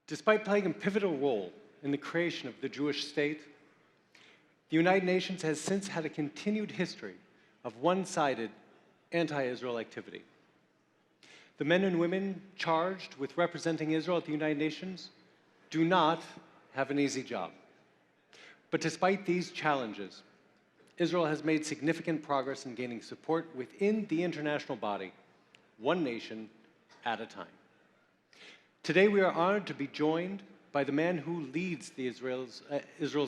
Despite playing a pivotal role in the creation of the Jewish state, the United Nations has since had a continued history of one-sided anti-Israel activity. The men and women charged with representing Israel at the United Nations do not have an easy job. But despite these challenges, Israel has made significant progress in gaining support within the international body, one nation at a time. Today, we are honored to be joined by the man who leads the Israel's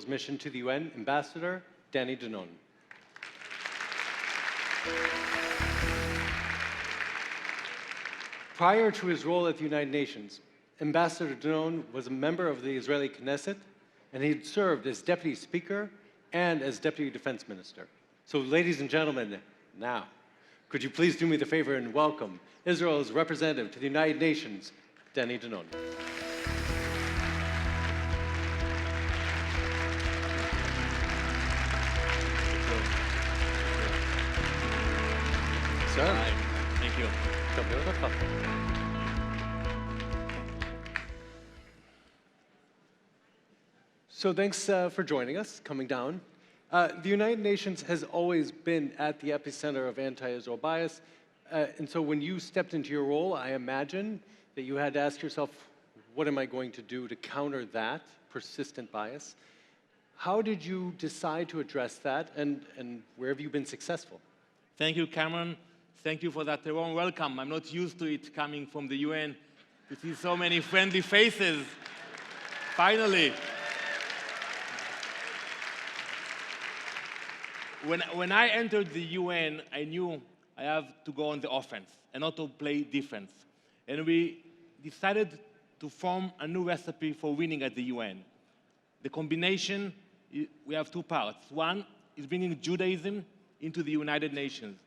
mission to the UN, Ambassador Dannon. Prior to his role at the United Nations, Ambassador Dannon was a member of the Israeli Knesset, and he had served as Deputy Speaker and as Deputy Defense Minister. So, ladies and gentlemen, now, could you please do me the favor and welcome Israel's representative to the United Nations, Dannon. Sir. Hi. Thank you. So thanks for joining us, coming down. The United Nations has always been at the epicenter of anti-Israel bias, and so when you stepped into your role, I imagine that you had to ask yourself, what am I going to do to counter that persistent bias? How did you decide to address that, and where have you been successful? Thank you, Cameron. Thank you for that warm welcome. I'm not used to it coming from the UN, to see so many friendly faces. Finally. When I entered the UN, I knew I have to go on the offense and not to play defense. And we decided to form a new recipe for winning at the UN. The combination, we have two parts. One is bringing Judaism into the United Nations.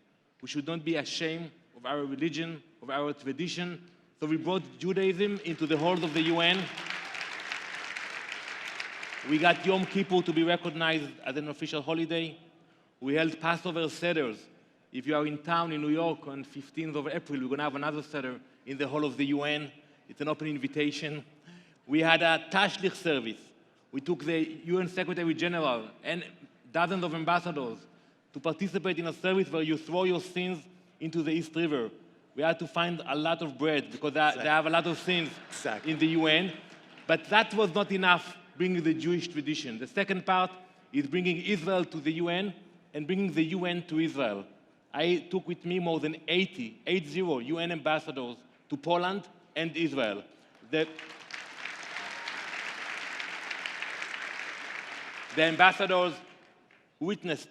We should not be ashamed of our religion, of our tradition. So we brought Judaism into the halls of the UN. We got Yom Kippur to be recognized as an official holiday. We held Passover Seders. If you are in town in New York on 15th of April, we're going to have another Seder in the hall of the UN. It's an open invitation. We had a Tashlich service. We took the UN Secretary General and dozens of ambassadors to participate in a service where you throw your sins into the East River. We had to find a lot of bread because they have a lot of sins in the UN. But that was not enough, bringing the Jewish tradition. The second part is bringing Israel to the UN and bringing the UN to Israel. I took with me more than 80 UN ambassadors to Poland and Israel. The ambassadors witnessed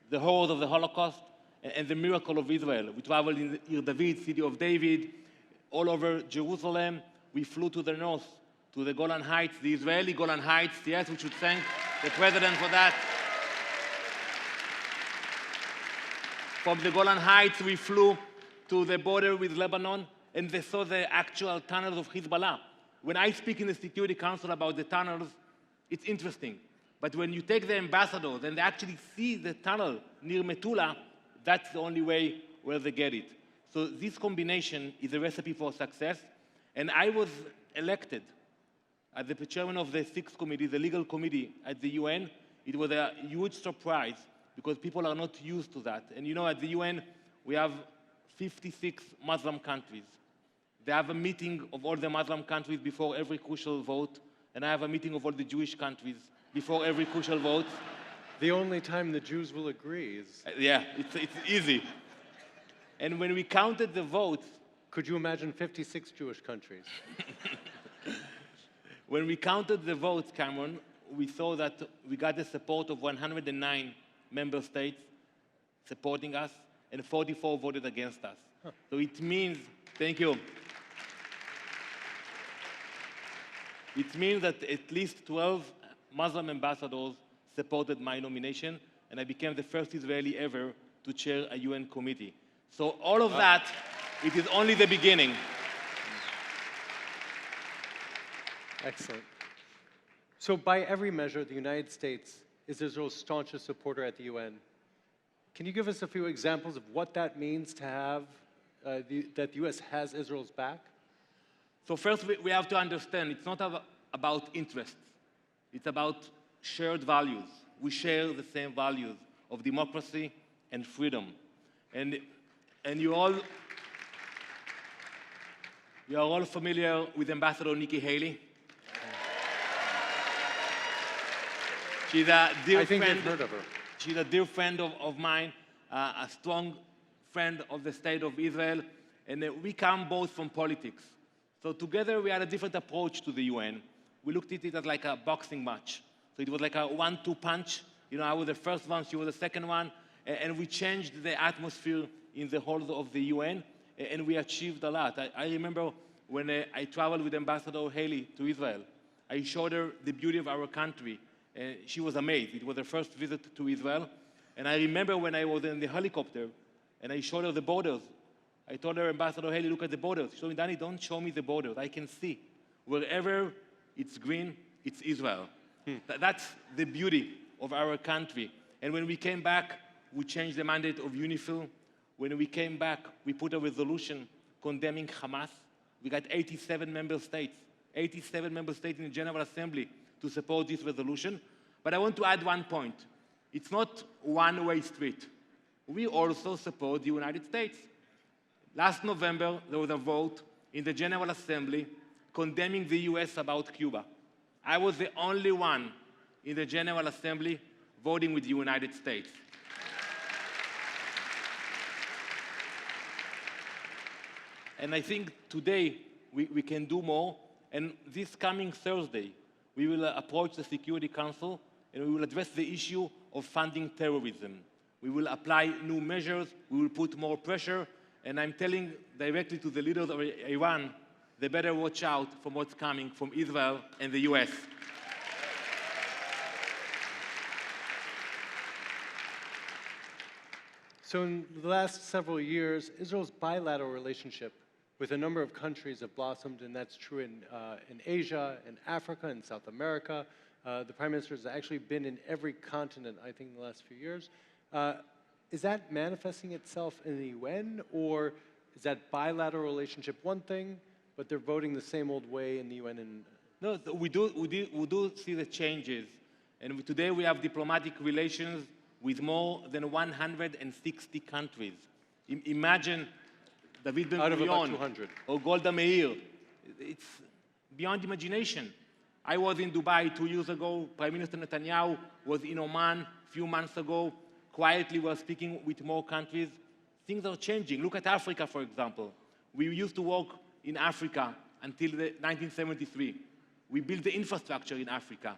the horrors of the Holocaust and the miracle of Israel. We traveled in Ir David, city of David, all over Jerusalem. We flew to the north, to the Golan Heights, the Israeli Golan Heights. Yes, we should thank the president for that. From the Golan Heights, we flew to the border with Lebanon, and they saw the actual tunnels of Hezbollah. When I speak in the Security Council about the tunnels, it's interesting. But when you take the ambassadors and they actually see the tunnel near Metula, that's the only way where they get it. So this combination is a recipe for success. And I was elected as the chairman of the Sixth Committee, the legal committee at the UN. It was a huge surprise because people are not used to that. And you know, at the UN, we have 56 Muslim countries. They have a meeting of all the Muslim countries before every crucial vote, and I have a meeting of all the Jewish countries before every crucial vote. The only time the Jews will agree is... Yeah, it's easy. And when we counted the votes... Could you imagine 56 Jewish countries? When we counted the votes, Cameron, we saw that we got the support of 109 member states supporting us, and 44 voted against us. Huh. So it means, thank you. It means that at least 12 Muslim ambassadors supported my nomination, and I became the first Israeli ever to chair a UN committee. So all of that, it is only the beginning. Excellent. So by every measure, the United States is Israel's staunchest supporter at the UN. Can you give us a few examples of what that means to have, that the U.S. has Israel's back? So first, we have to understand it's not about interests. It's about shared values. We share the same values of democracy and freedom. And you are all familiar with Ambassador Nikki Haley. She's a dear I think friend. you've heard of her. She's a dear friend of mine, a strong friend of the State of Israel, and we come both from politics. So together we had a different approach to the UN. We looked at it as like a boxing match. So it was like a 1-2 punch. You know, I was the first one, she was the second one, and we changed the atmosphere in the halls of the UN, and we achieved a lot. I remember when I traveled with Ambassador Haley to Israel, I showed her the beauty of our country. She was amazed. It was her first visit to Israel. And I remember when I was in the helicopter and I showed her the borders. I told her, Ambassador Haley, look at the borders. She told me, Danny, don't show me the borders. I can see. Wherever it's green, it's Israel. That's the beauty of our country. And when we came back, we changed the mandate of UNIFIL. When we came back, we put a resolution condemning Hamas. We got 87 member states in the General Assembly to support this resolution. But I want to add one point. It's not one-way street. We also support the United States. Last November, there was a vote in the General Assembly condemning the US about Cuba. I was the only one in the General Assembly voting with the United States. And I think today we can do more. And this coming Thursday, we will approach the Security Council and we will address the issue of funding terrorism. We will apply new measures, we will put more pressure, and I'm telling directly to the leaders of Iran, they better watch out from what's coming from Israel and the US. So in the last several years, Israel's bilateral relationship with a number of countries have blossomed, and that's true in Asia, in Africa, in South America. The Prime Minister has actually been in every continent, I think, in the last few years. Is that manifesting itself in the UN, or is that bilateral relationship one thing, but they're voting the same old way in the UN? And no, we do see the changes. And today we have diplomatic relations with more than 160 countries. Imagine David Ben-Gurion or Golda Meir. It's beyond imagination. I was in Dubai 2 years ago. Prime Minister Netanyahu was in Oman a few months ago. Quietly, we're speaking with more countries. Things are changing. Look at Africa, for example. We used to work in Africa until 1973. We built the infrastructure in Africa.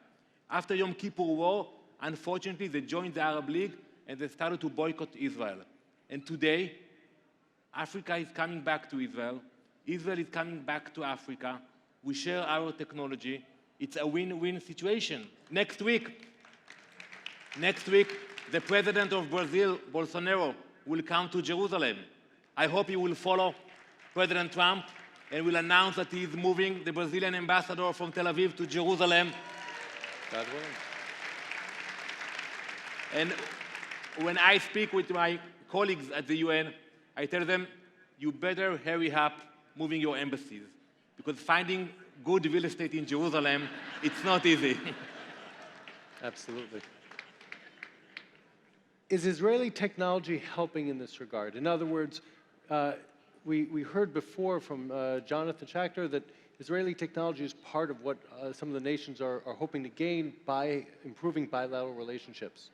After Yom Kippur War, unfortunately, they joined the Arab League and they started to boycott Israel. And today, Africa is coming back to Israel. Israel is coming back to Africa. We share our technology. It's a win-win situation. Next week, the president of Brazil, Bolsonaro, will come to Jerusalem. I hope he will follow President Trump and will announce that he is moving the Brazilian ambassador from Tel Aviv to Jerusalem. God willing. And when I speak with my colleagues at the UN, I tell them, you better hurry up moving your embassies, because finding good real estate in Jerusalem, it's not easy. Absolutely. Is Israeli technology helping in this regard? In other words, we heard before from Jonathan Schachter that Israeli technology is part of what some of the nations are hoping to gain by improving bilateral relationships.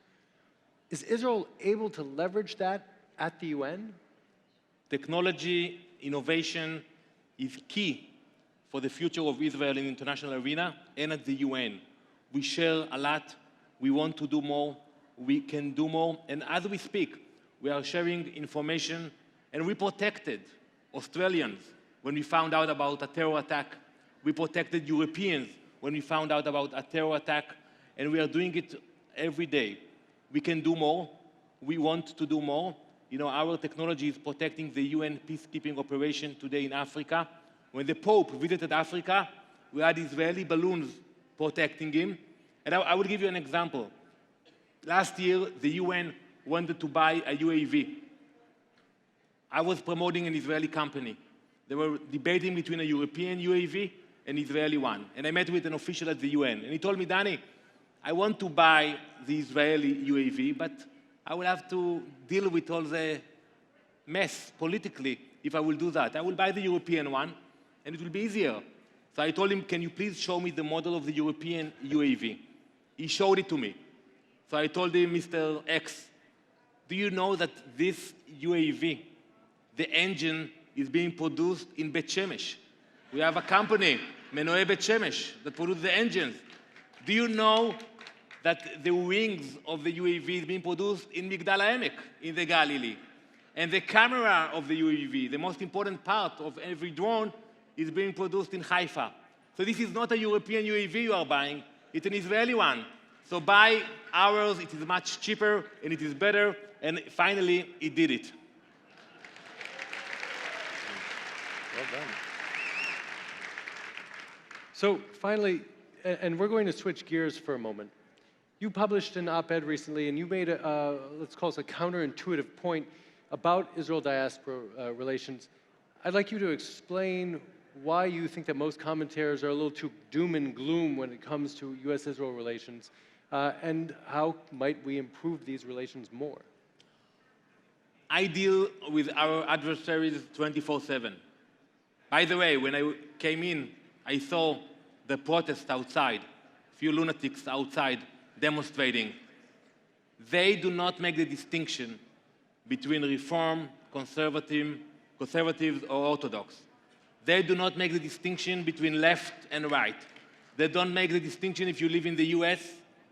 Is Israel able to leverage that at the UN? Technology, innovation is key for the future of Israel in the international arena and at the UN. We share a lot. We want to do more. We can do more. And as we speak, we are sharing information, and we protected Australians when we found out about a terror attack. We protected Europeans when we found out about a terror attack, and we are doing it every day. We can do more. We want to do more. You know, our technology is protecting the UN peacekeeping operation today in Africa. When the Pope visited Africa, we had Israeli balloons protecting him. And I will give you an example. Last year, the UN wanted to buy a UAV. I was promoting an Israeli company. They were debating between a European UAV and Israeli one. And I met with an official at the UN. And he told me, Danny, I want to buy the Israeli UAV, but I will have to deal with all the mess politically if I will do that. I will buy the European one, and it will be easier. So I told him, can you please show me the model of the European UAV? He showed it to me. So I told him, Mr. X, do you know that this UAV, the engine is being produced in Bet Shemesh? We have a company, Menoe Bet Shemesh, that produces the engines. Do you know that the wings of the UAV is being produced in Migdal HaEmek, in the Galilee? And the camera of the UAV, the most important part of every drone, is being produced in Haifa. So this is not a European UAV you are buying, it's an Israeli one. So buy ours, it is much cheaper and it is better, and finally, it did it. Well done. So finally, and we're going to switch gears for a moment. You published an op-ed recently, and you made a, let's call it a counterintuitive point about Israel-diaspora relations. I'd like you to explain why you think that most commentators are a little too doom and gloom when it comes to U.S.-Israel relations, and how might we improve these relations more? I deal with our adversaries 24/7. By the way, when I came in, I saw the protest outside, a few lunatics outside demonstrating. They do not make the distinction between Reform, conservatives, or Orthodox. They do not make the distinction between left and right. They don't make the distinction if you live in the US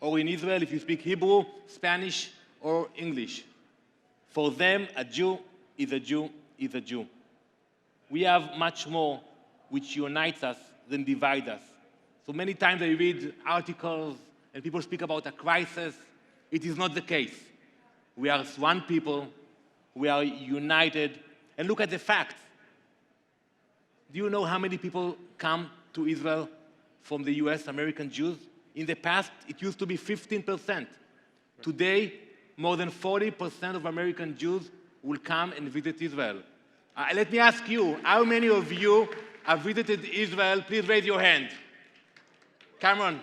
or in Israel, if you speak Hebrew, Spanish, or English. For them, a Jew is a Jew is a Jew. We have much more which unites us than divides us. So many times I read articles and people speak about a crisis. It is not the case. We are one people. We are united. And look at the facts. Do you know how many people come to Israel from the US, American Jews? In the past, it used to be 15%. Today, more than 40% of American Jews will come and visit Israel. Let me ask you, how many of you have visited Israel? Please raise your hand. Cameron,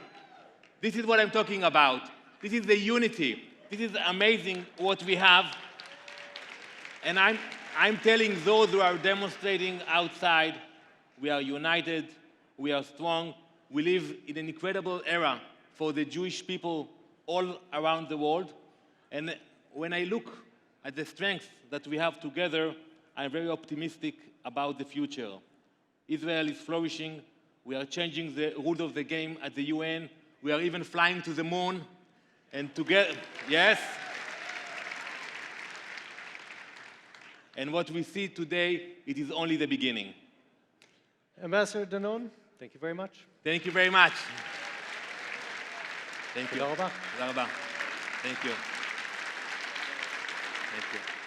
this is what I'm talking about. This is the unity. This is amazing what we have. And I'm telling those who are demonstrating outside, we are united, we are strong, we live in an incredible era for the Jewish people all around the world. And when I look at the strength that we have together, I'm very optimistic about the future. Israel is flourishing. We are changing the rules of the game at the UN. We are even flying to the moon. And together, yes. And what we see today, it is only the beginning. Ambassador Dannon, thank you very much. Thank you very much. Thank you. Tודה רבה. תודה רבה. Thank you. Thank you.